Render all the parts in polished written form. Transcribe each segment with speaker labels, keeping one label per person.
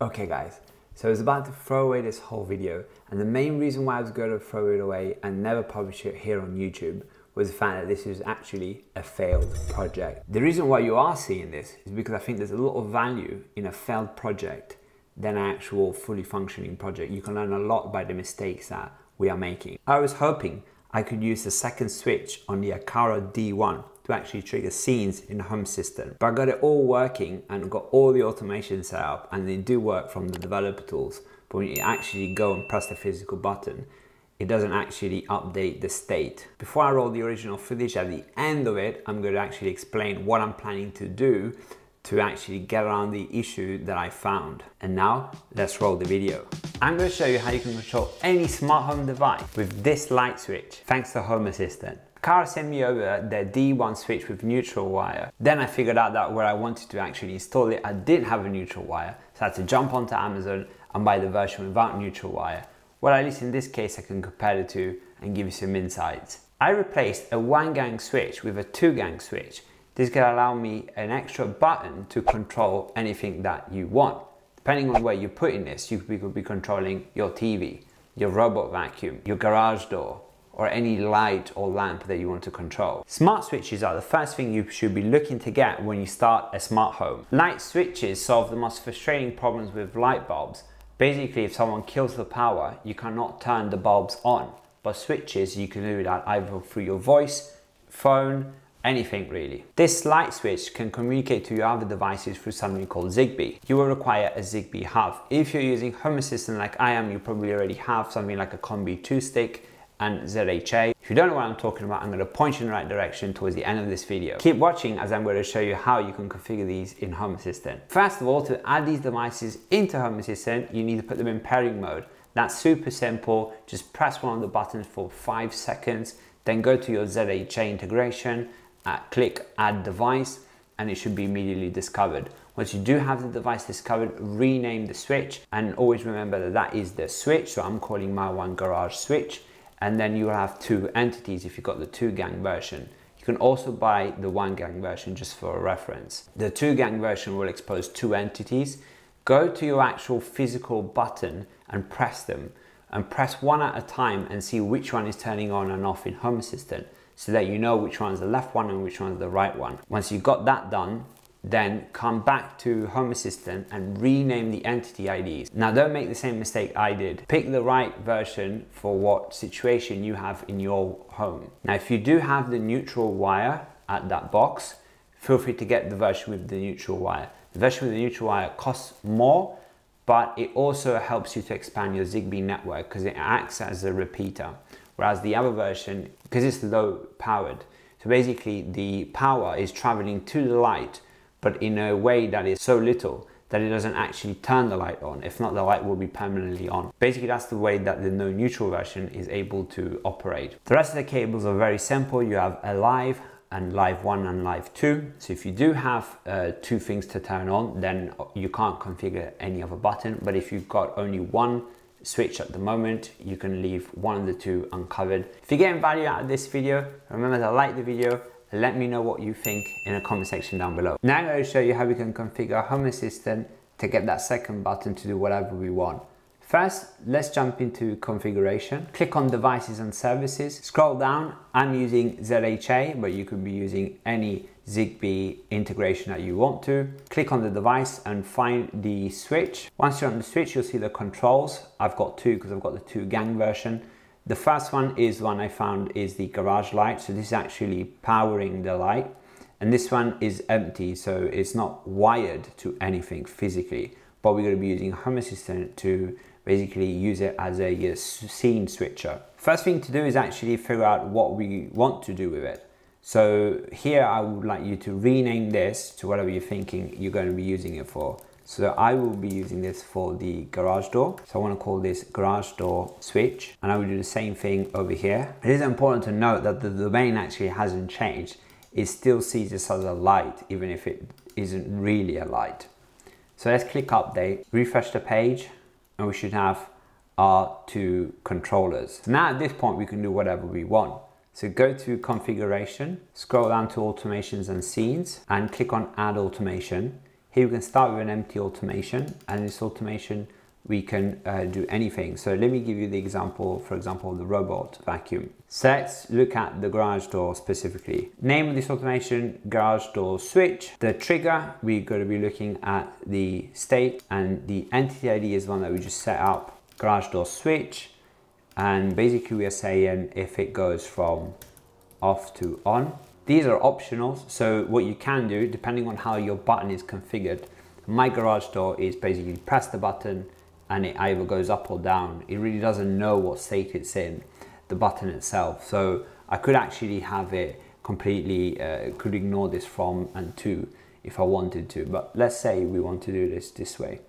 Speaker 1: Okay guys, so I was about to throw away this whole video, and the main reason why I was going to throw it away and never publish it here on YouTube was the fact that this is actually a failed project. The reason why you are seeing this is because I think there's a lot of value in a failed project than an actual fully functioning project. You can learn a lot by the mistakes that we are making. I was hoping I could use the second switch on the Aqara D1 to actually trigger scenes in the home assistant. But I got it all working and got all the automation set up, and they do work from the developer tools. But when you actually go and press the physical button, it doesn't actually update the state. Before I roll the original footage, at the end of it, I'm going to actually explain what I'm planning to do to actually get around the issue that I found. And now, let's roll the video. I'm going to show you how you can control any smart home device with this light switch, thanks to Home Assistant. Aqara sent me over their D1 switch with neutral wire. Then I figured out that where I wanted to actually install it, I didn't have a neutral wire. So I had to jump onto Amazon and buy the version without neutral wire. Well, at least in this case, I can compare the two and give you some insights. I replaced a 1-gang switch with a 2-gang switch. This can allow me an extra button to control anything that you want. Depending on where you're putting this, you could be controlling your TV, your robot vacuum, your garage door, or any light or lamp that you want to control. Smart switches are the first thing you should be looking to get when you start a smart home. Light switches solve the most frustrating problems with light bulbs. Basically, if someone kills the power, you cannot turn the bulbs on. But switches, you can do that either through your voice, phone, anything really. This light switch can communicate to your other devices through something called Zigbee. You will require a Zigbee hub. If you're using Home Assistant like I am, you probably already have something like a Combi 2 stick and ZHA. If you don't know what I'm talking about, I'm going to point you in the right direction towards the end of this video. Keep watching as I'm going to show you how you can configure these in Home Assistant. First of all, to add these devices into Home Assistant, you need to put them in pairing mode. That's super simple. Just press one of the buttons for 5 seconds, then go to your ZHA integration, click add device, and it should be immediately discovered. Once you do have the device discovered, rename the switch, and always remember that that is the switch. So I'm calling my one Garage Switch. And then you will have 2 entities if you've got the 2-gang version. You can also buy the 1-gang version just for a reference. The 2-gang version will expose 2 entities. Go to your actual physical button and press them. And press one at a time and see which one is turning on and off in Home Assistant, so that you know which one's the left one and which one's the right one. Once you've got that done, then come back to Home Assistant and rename the entity IDs. Now don't make the same mistake I did. Pick the right version for what situation you have in your home. Now if you do have the neutral wire at that box, feel free to get the version with the neutral wire. The version with the neutral wire costs more, but it also helps you to expand your Zigbee network because it acts as a repeater. Whereas the other version, because it's low powered, so basically the power is traveling to the light, but in a way that is so little that it doesn't actually turn the light on. If not, the light will be permanently on. Basically, that's the way that the no neutral version is able to operate. The rest of the cables are very simple. You have a live and live 1 and live 2. So if you do have 2 things to turn on, then you can't configure any other button. But if you've got only 1 switch at the moment, you can leave 1 of the 2 uncovered. If you're getting value out of this video, remember to like the video. Let me know what you think in the comment section down below. Now I'm going to show you how we can configure Home Assistant to get that second button to do whatever we want. First, let's jump into configuration. Click on Devices and Services. Scroll down. I'm using ZHA, but you could be using any Zigbee integration that you want to. Click on the device and find the switch. Once you're on the switch, you'll see the controls. I've got 2 because I've got the 2-gang version. The first one is one I found is the garage light. So this is actually powering the light. And this one is empty, so it's not wired to anything physically. But we're going to be using Home Assistant to basically use it as a scene switcher. First thing to do is actually figure out what we want to do with it. So here I would like you to rename this to whatever you're thinking you're going to be using it for. So I will be using this for the garage door. So I want to call this garage door switch, and I will do the same thing over here. It is important to note that the domain actually hasn't changed. It still sees this as a light, even if it isn't really a light. So let's click update, refresh the page, and we should have our 2 controllers. So now at this point, we can do whatever we want. So go to configuration, scroll down to automations and scenes, and click on add automation. Here we can start with an empty automation, and this automation we can do anything. So let me give you the example, for example, the robot vacuum. So let's look at the garage door specifically. Name of this automation, garage door switch. The trigger, we're going to be looking at the state, and the entity ID is one that we just set up, garage door switch. And basically we are saying if it goes from off to on. These are optional, so what you can do, depending on how your button is configured, my garage door is basically press the button and it either goes up or down. It really doesn't know what state it's in, the button itself. So I could actually have it completely, could ignore this from and to if I wanted to, but let's say we want to do this way.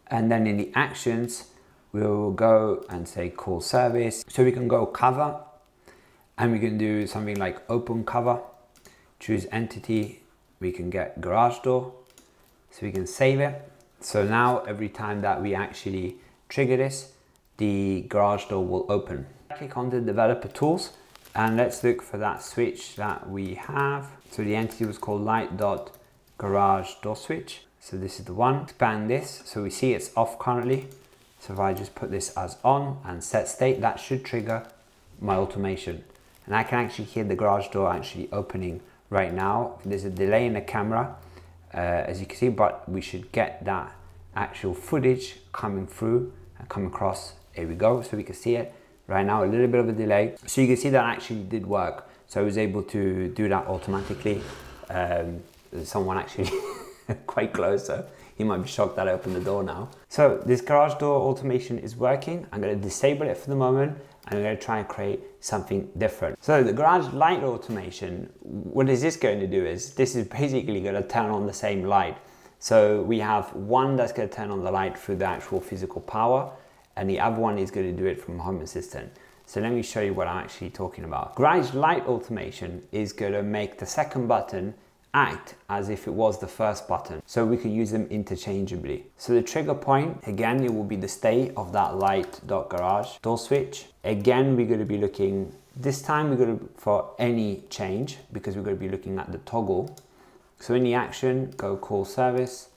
Speaker 1: And then in the actions, we'll go and say call service. So we can go cover, and we can do something like open cover, choose entity, we can get garage door, so we can save it. So now every time that we actually trigger this, the garage door will open. Click on the developer tools, and let's look for that switch that we have. So the entity was called light.garage door switch. So this is the one. Expand this, so we see it's off currently. So if I just put this as on and set state, that should trigger my automation. And I can actually hear the garage door actually opening right now. There's a delay in the camera, as you can see, but we should get that actual footage coming through and come across. Here we go, so we can see it right now, a little bit of a delay. So you can see that actually did work. So I was able to do that automatically. Someone actually quite close, so he might be shocked that I opened the door now. So this garage door automation is working. I'm going to disable it for the moment. I'm going to try and create something different. So the garage light automation, what is this going to do is, this is basically going to turn on the same light. So we have one that's going to turn on the light through the actual physical power, and the other one is going to do it from Home Assistant. So let me show you what I'm actually talking about. Garage light automation is going to make the second button act as if it was the first button, so we can use them interchangeably. So the trigger point, again, it will be the state of that light.garage door switch. Again, we're going to be looking, this time we're going to for any change, because we're going to be looking at the toggle. So in the action, go call service,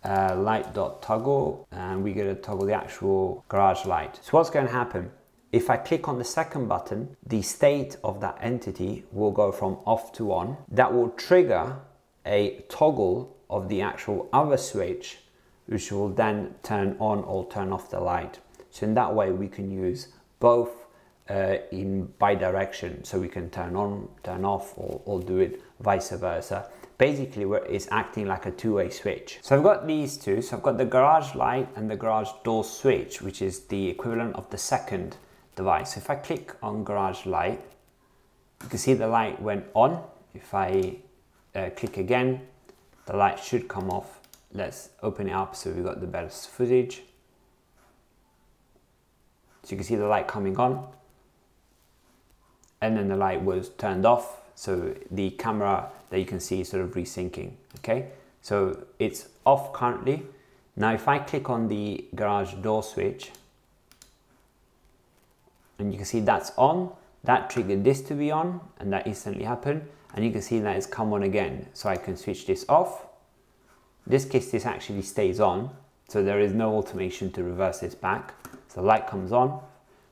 Speaker 1: light.toggle, and we're going to toggle the actual garage light. So what's going to happen? If I click on the second button, the state of that entity will go from off to on. That will trigger a toggle of the actual other switch, which will then turn on or turn off the light. So in that way, we can use both in bi-direction. So we can turn on, turn off, or do it vice versa. Basically, it's acting like a two-way switch. So I've got these two. So I've got the garage light and the garage door switch, which is the equivalent of the second device. If I click on garage light, you can see the light went on. If I click again, the light should come off. Let's open it up so we've got the best footage. So you can see the light coming on, and then the light was turned off. So the camera that you can see is sort of resyncing. Okay, so it's off currently. Now if I click on the garage door switch, and you can see that's on, that triggered this to be on, and that instantly happened. And you can see that it's come on again. So I can switch this off. In this case, this actually stays on. So there is no automation to reverse this back. So the light comes on,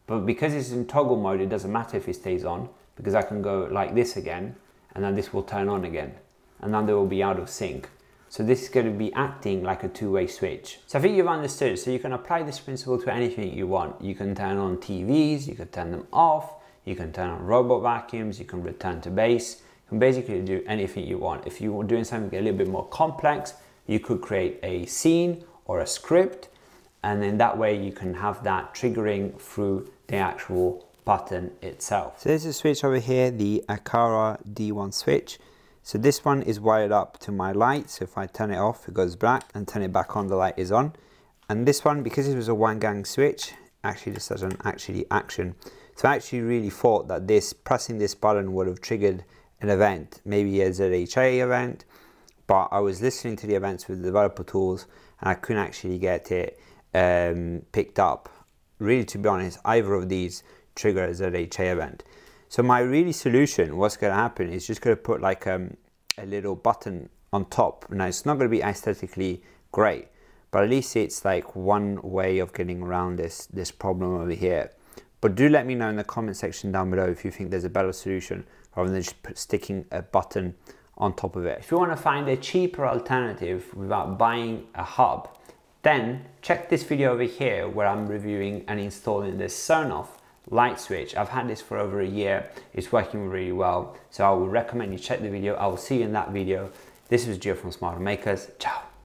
Speaker 1: but because it's in toggle mode, it doesn't matter if it stays on, because I can go like this again, and then this will turn on again, and then they will be out of sync. So this is going to be acting like a two-way switch. So I think you've understood. So you can apply this principle to anything you want. You can turn on TVs, you can turn them off, you can turn on robot vacuums, you can return to base. You can basically do anything you want. If you were doing something a little bit more complex, you could create a scene or a script, and then that way you can have that triggering through the actual button itself. So there's a switch over here, the Aqara D1 switch. So this one is wired up to my light. So if I turn it off, it goes black, and turn it back on, the light is on. And this one, because it was a one gang switch, actually this doesn't actually action. So I actually really thought that pressing this button would have triggered an event, maybe a ZHA event, but I was listening to the events with the developer tools and I couldn't actually get it picked up. Really, to be honest, either of these trigger a ZHA event. So my really solution, what's going to happen is just going to put like a little button on top. Now it's not going to be aesthetically great, but at least it's like one way of getting around this problem over here. But do let me know in the comment section down below if you think there's a better solution rather than just sticking a button on top of it. If you want to find a cheaper alternative without buying a hub, then check this video over here where I'm reviewing and installing this Sonoff light switch. I've had this for over a year. It's working really well. So I would recommend you check the video. I will see you in that video. This was Gio from Smarter Makers. Ciao.